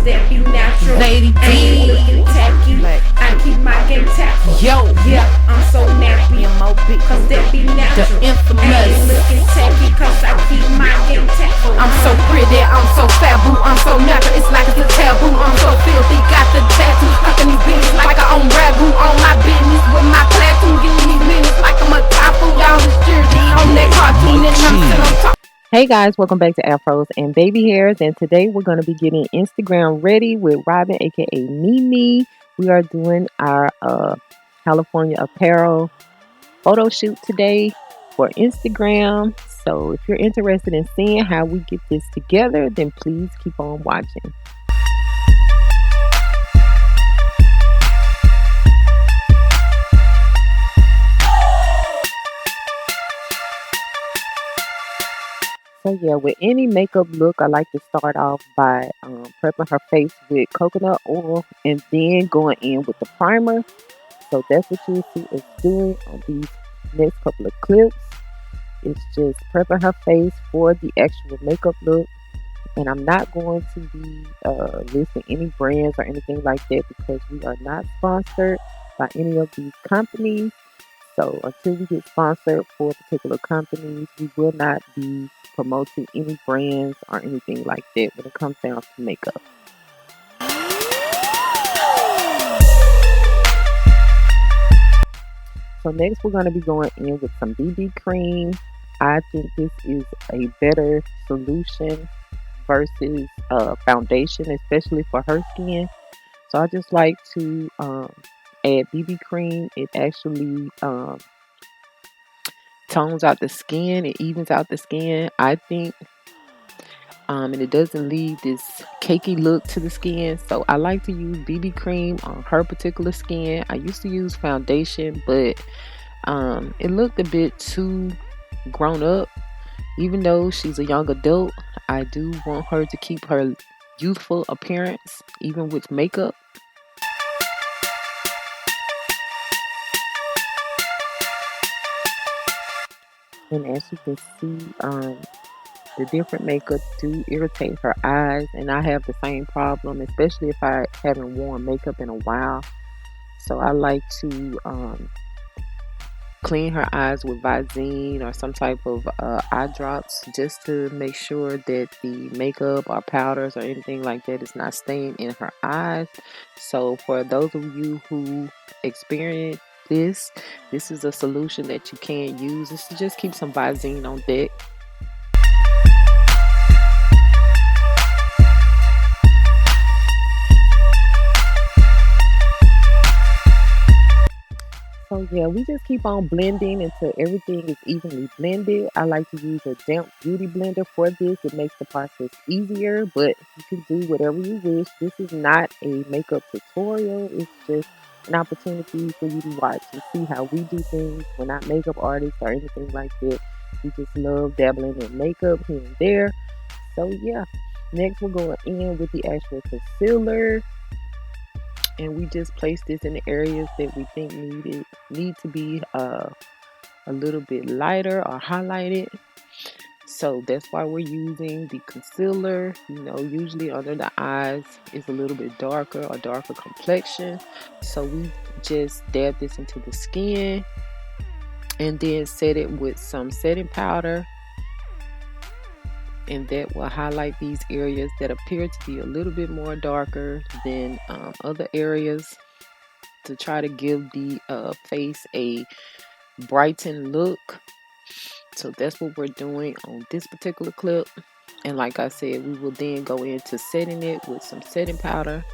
cause that be natural. Lady I ain't D. looking tacky. I keep my game tactful. Yo. Yeah, I'm so nappy. M.O.B. Cause that be The natural. I ain't infamous. looking tacky, cause I keep my game tactful. I'm so pretty, I'm so fabu, I'm so natural, it's like it's a taboo. I'm so filthy, got the tattoo, stuck in these bitches like I own ragu. On my business with my platoon, getting these minutes like I'm a typhoon. Y'all is jersey on that cartoon and I'm still on top. Hey guys, welcome back to Afros and Baby Hairs, and today we're going to be getting Instagram ready with Robin, aka Mee Mee. We are doing our California apparel photo shoot today for Instagram. So if you're interested in seeing how we get this together, then please keep on watching. So yeah, with any makeup look, I like to start off by prepping her face with coconut oil and then going in with the primer. So that's what you'll see us doing on these next couple of clips. It's just prepping her face for the actual makeup look. And I'm not going to be listing any brands or anything like that because we are not sponsored by any of these companies. So until we get sponsored for particular companies, we will not be promoting any brands or anything like that when it comes down to makeup. So next we're going to be going in with some BB cream. I think this is a better solution versus foundation, especially for her skin. So I just like to add BB cream. It actually tones out the skin. It evens out the skin, I think. And it doesn't leave this cakey look to the skin. So I like to use BB cream on her particular skin. I used to use foundation, but it looked a bit too grown up. Even though she's a young adult, I do want her to keep her youthful appearance, even with makeup. And as you can see, the different makeup do irritate her eyes, and I have the same problem, especially if I haven't worn makeup in a while. So I like to clean her eyes with Visine or some type of eye drops just to make sure that the makeup or powders or anything like that is not staying in her eyes. So for those of you who experience this is a solution that you can use. Is to just keep some Visine on deck. So yeah, we just keep on blending until everything is evenly blended. I like to use a damp beauty blender for this. It makes the process easier, but you can do whatever you wish. This is not a makeup tutorial. It's just an opportunity for you to watch and see how we do things. We're not makeup artists or anything like that. We just love dabbling in makeup here and there. So yeah, next we're going in with the actual concealer. And we just place this in the areas that we think need to be a little bit lighter or highlighted. So that's why we're using the concealer. You know, usually under the eyes is a little bit darker or darker complexion. So we just dab this into the skin and then set it with some setting powder. And that will highlight these areas that appear to be a little bit more darker than other areas to try to give the face a brightened look. So that's what we're doing on this particular clip. And like I said, we will then go into setting it with some setting powder.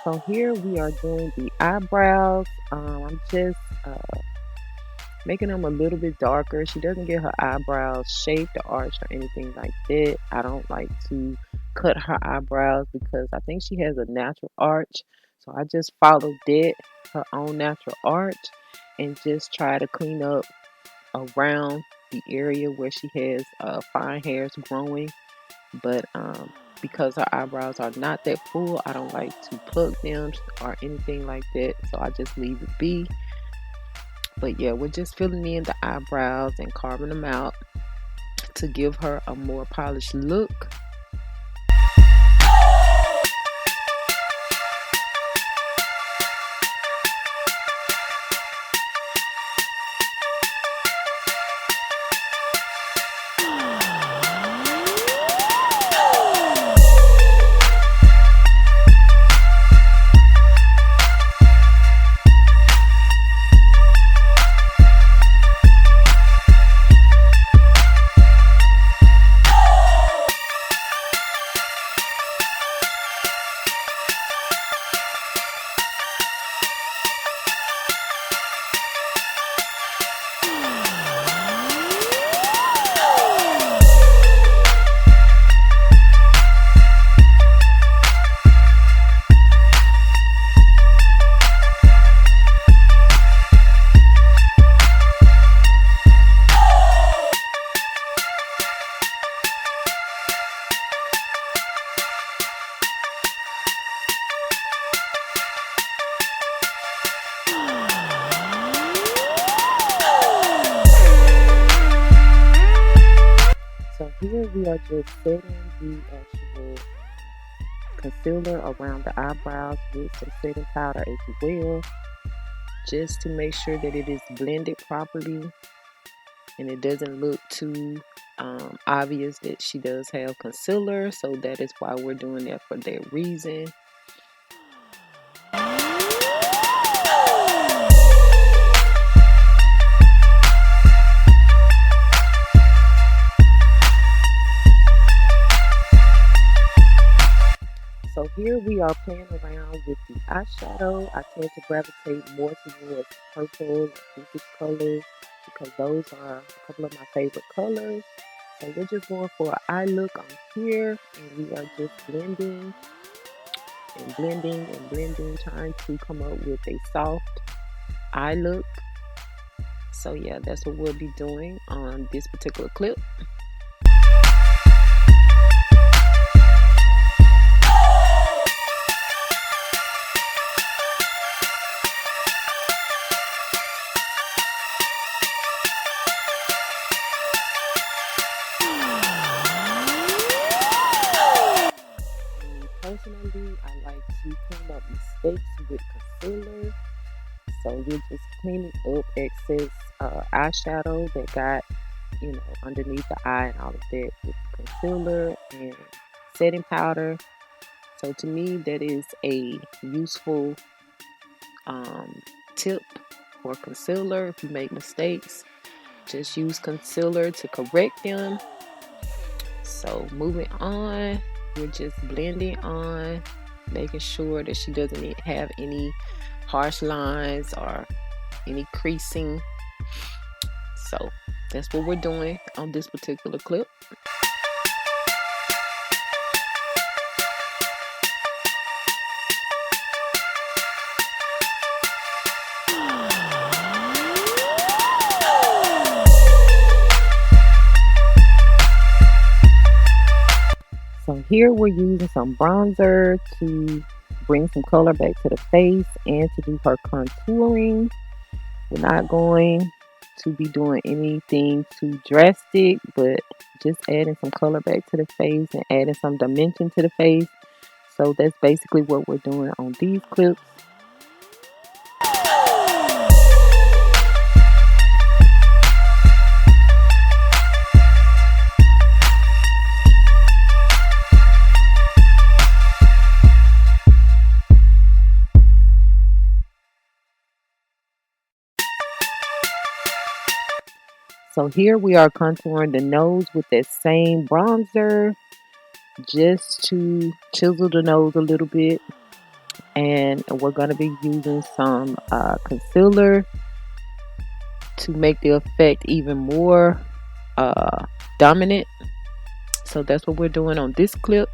So here we are doing the eyebrows. I'm just making them a little bit darker. She doesn't get her eyebrows shaped or arched or anything like that. I don't like to cut her eyebrows because I think she has a natural arch. So I just followed that, her own natural arch. and just try to clean up around the area where she has fine hairs growing. But because her eyebrows are not that full, I don't like to pluck them or anything like that, so I just leave it be. But yeah, we're just filling in the eyebrows and carving them out to give her a more polished look. So here we are just setting the actual concealer around the eyebrows with some setting powder as well, just to make sure that it is blended properly and it doesn't look too obvious that she does have concealer. So that is why we're doing that, for that reason. So here we are playing around with the eyeshadow. I tend to gravitate more towards purple and pinkish colors because those are a couple of my favorite colors. So we're just going for an eye look on here, and we are just blending and blending and blending, trying to come up with a soft eye look. So yeah, that's what we'll be doing on this particular clip. Personally, I like to clean up mistakes with concealer. So you're just cleaning up excess eyeshadow that got, underneath the eye and all of that with concealer and setting powder. So to me, that is a useful tip for concealer. If you make mistakes, just use concealer to correct them. So moving on, we're just blending on, making sure that she doesn't have any harsh lines or any creasing. So that's what we're doing on this particular clip. So here we're using some bronzer to bring some color back to the face and to do her contouring. We're not going to be doing anything too drastic, but just adding some color back to the face and adding some dimension to the face. So that's basically what we're doing on these clips. So here we are contouring the nose with that same bronzer, just to chisel the nose a little bit. And we're going to be using some concealer to make the effect even more dominant. So that's what we're doing on this clip.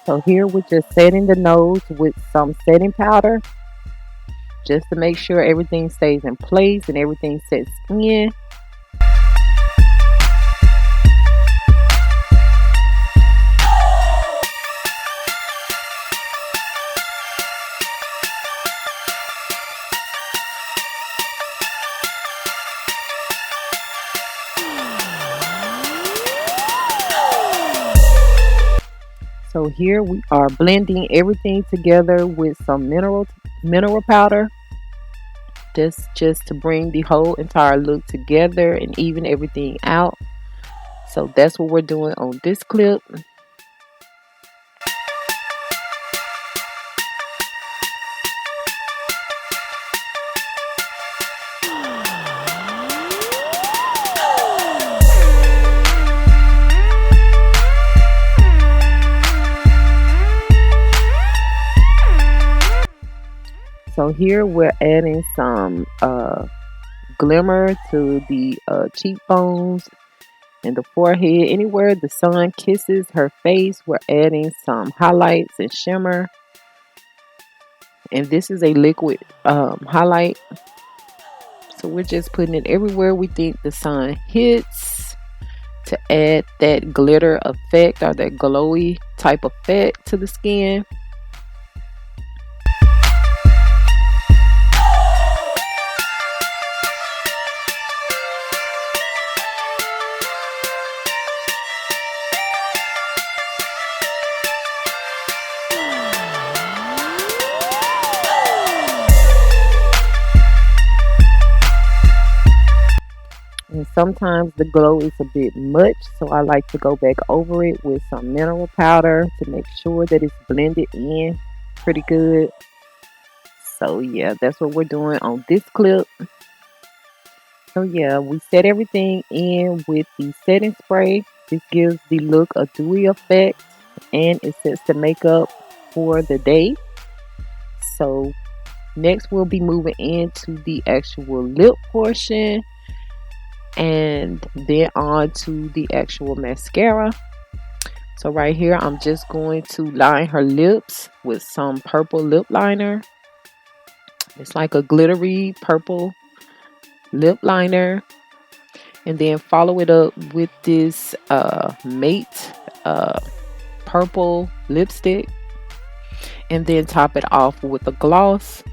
So here we're just setting the nose with some setting powder just to make sure everything stays in place and everything sets in. So here we are blending everything together with some mineral powder. Just to bring the whole entire look together and even everything out. So that's what we're doing on this clip. So here we're adding some glimmer to the cheekbones and the forehead. Anywhere the sun kisses her face, we're adding some highlights and shimmer. And this is a liquid highlight. So we're just putting it everywhere we think the sun hits to add that glitter effect or that glowy type effect to the skin. And sometimes the glow is a bit much, so I like to go back over it with some mineral powder to make sure that it's blended in pretty good. So yeah, that's what we're doing on this clip. So yeah, we set everything in with the setting spray. This gives the look a dewy effect and it sets the makeup for the day. So next we'll be moving into the actual lip portion and then on to the actual mascara. So right here I'm just going to line her lips with some purple lip liner. It's like a glittery purple lip liner, and then follow it up with this matte purple lipstick, and then top it off with a gloss.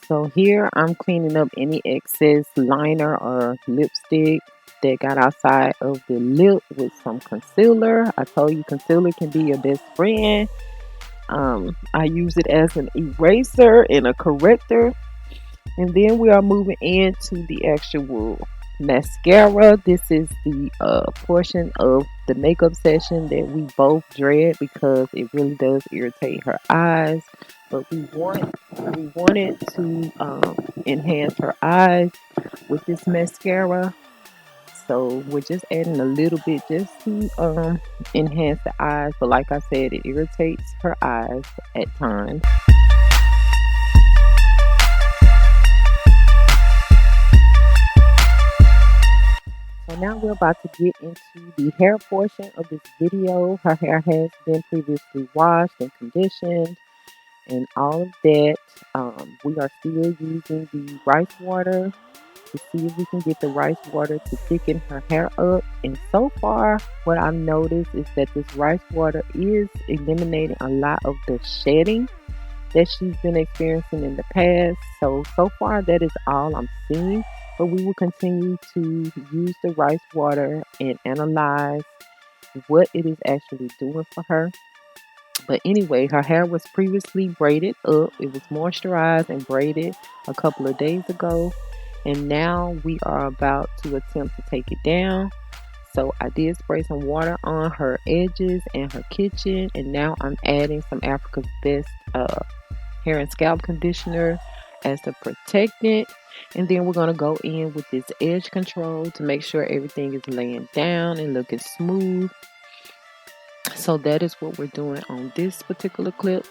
So here I'm cleaning up any excess liner or lipstick that got outside of the lip with some concealer. I told you concealer can be your best friend. I use it as an eraser and a corrector. And then we are moving into the actual mascara. This is the portion of the makeup session that we both dread because it really does irritate her eyes. But we wanted to enhance her eyes with this mascara. So we're just adding a little bit just to enhance the eyes. But like I said, it irritates her eyes at times. So now we're about to get into the hair portion of this video. Her hair has been previously washed and conditioned and all of that. We are still using the rice water to see if we can get the rice water to thicken her hair up. And so far, what I've noticed is that this rice water is eliminating a lot of the shedding that she's been experiencing in the past. So far, that is all I'm seeing. But we will continue to use the rice water and analyze what it is actually doing for her. But anyway, her hair was previously braided up. It was moisturized and braided a couple of days ago. And now we are about to attempt to take it down. So I did spray some water on her edges and her kitchen. And now I'm adding some Africa's Best hair and scalp conditioner as the protectant. And then we're going to go in with this edge control to make sure everything is laying down and looking smooth. So that is what we're doing on this particular clip.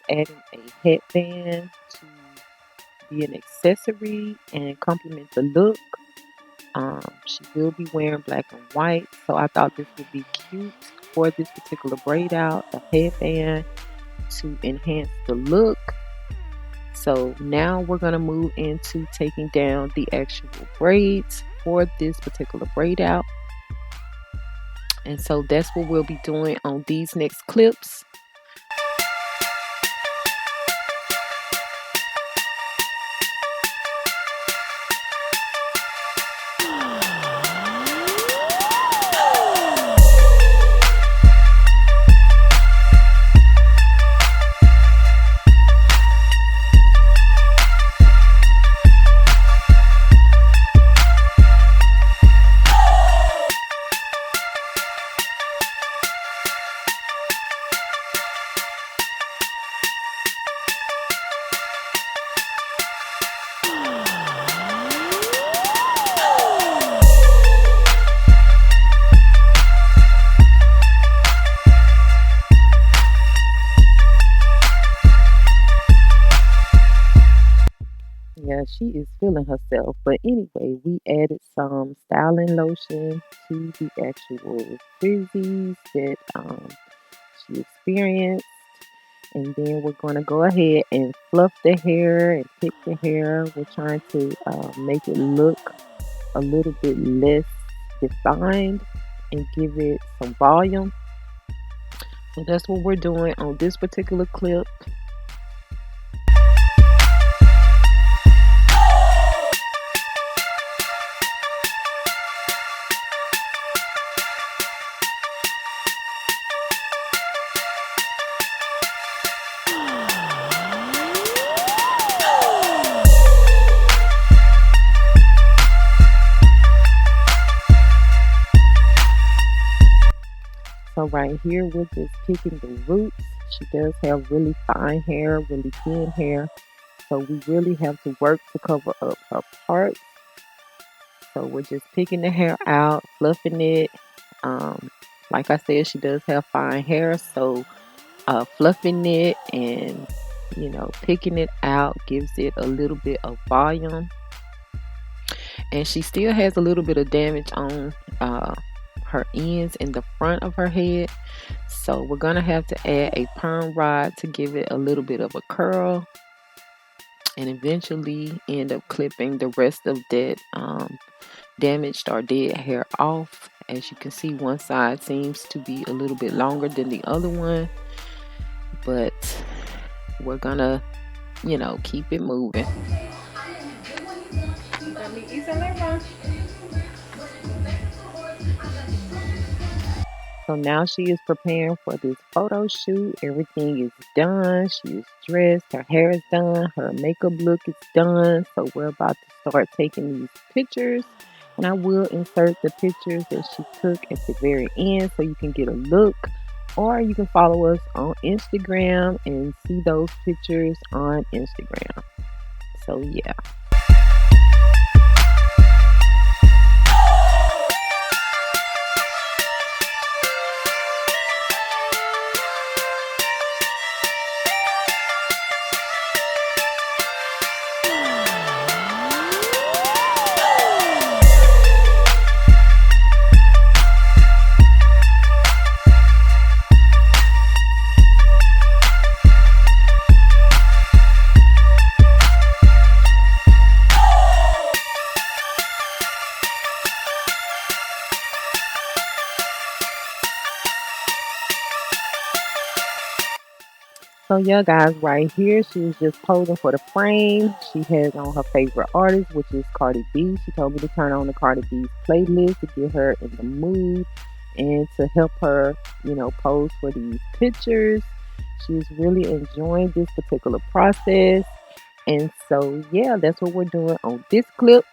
Adding a headband to be an accessory and complement the look. She will be wearing black and white, so I thought this would be cute for this particular braid out, a headband to enhance the look. So now we're going to move into taking down the actual braids for this particular braid out. And so that's what we'll be doing on these next clips. Yeah, she is feeling herself. But anyway, we added some styling lotion to the actual frizzies that she experienced. And then we're going to go ahead and fluff the hair and pick the hair. We're trying to make it look a little bit less defined and give it some volume. So that's what we're doing on this particular clip. So right here, we're just picking the roots. She does have really fine hair, really thin hair. So we really have to work to cover up her parts. So we're just picking the hair out, fluffing it. Like I said, she does have fine hair. So fluffing it and, picking it out gives it a little bit of volume. And she still has a little bit of damage on her ends in the front of her head, so we're gonna have to add a perm rod to give it a little bit of a curl and eventually end up clipping the rest of that damaged or dead hair off As you can see, one side seems to be a little bit longer than the other one, but we're gonna, you know, keep it moving. So now she is preparing for this photo shoot. Everything is done. She is dressed. Her hair is done. Her makeup look is done. So we're about to start taking these pictures. And I will insert the pictures that she took at the very end so you can get a look. Or you can follow us on Instagram and see those pictures on Instagram. So yeah. So yeah, guys, right here, she was just posing for the frame. She has on her favorite artist, which is Cardi B. She told me to turn on the Cardi B's playlist to get her in the mood and to help her, you know, pose for these pictures. She's really enjoying this particular process. And so, yeah, that's what we're doing on this clip.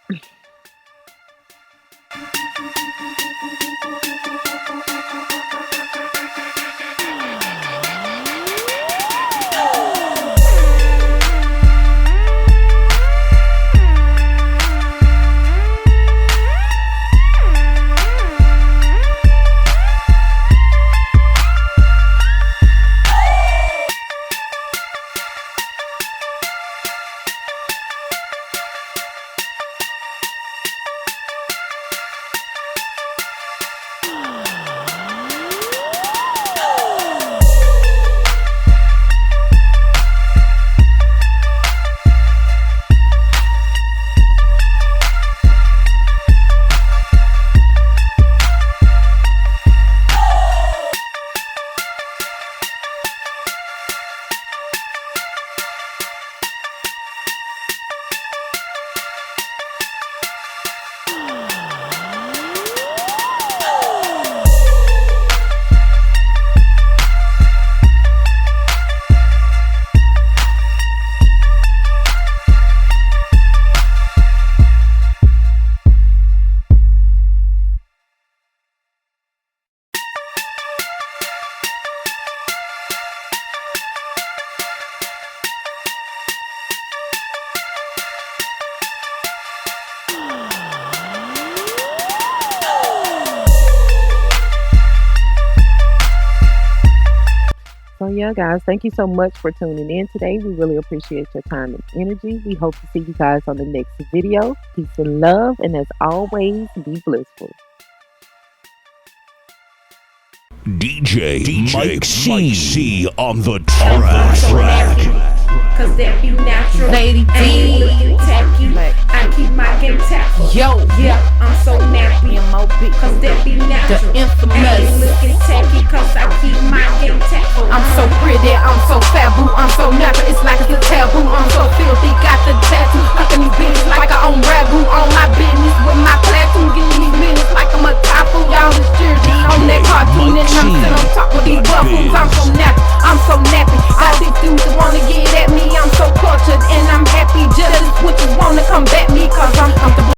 So yeah, guys, thank you so much for tuning in today. We really appreciate your time and energy. We hope to see you guys on the next video. Peace and love, and as always, be blissful. DJ Mike C on the track. Cause that be natural. Lady I ain't D. looking tacky. I keep my game tactful. Yo, Yeah, I'm so nappy. M.O.B. Cause that be The natural. I ain't infamous. looking tacky. Cause I keep my game tactful. I'm so pretty, I'm so fabu, I'm so natural, it's like it's a taboo. I'm so filthy, got the tattoo, fucking these bitches like I own ragu. On my business with my platoon, getting these minutes like I'm a typhoon. Y'all is cheering on that cartoon, and I'm sitting on top of these buffoons. I'm so natural.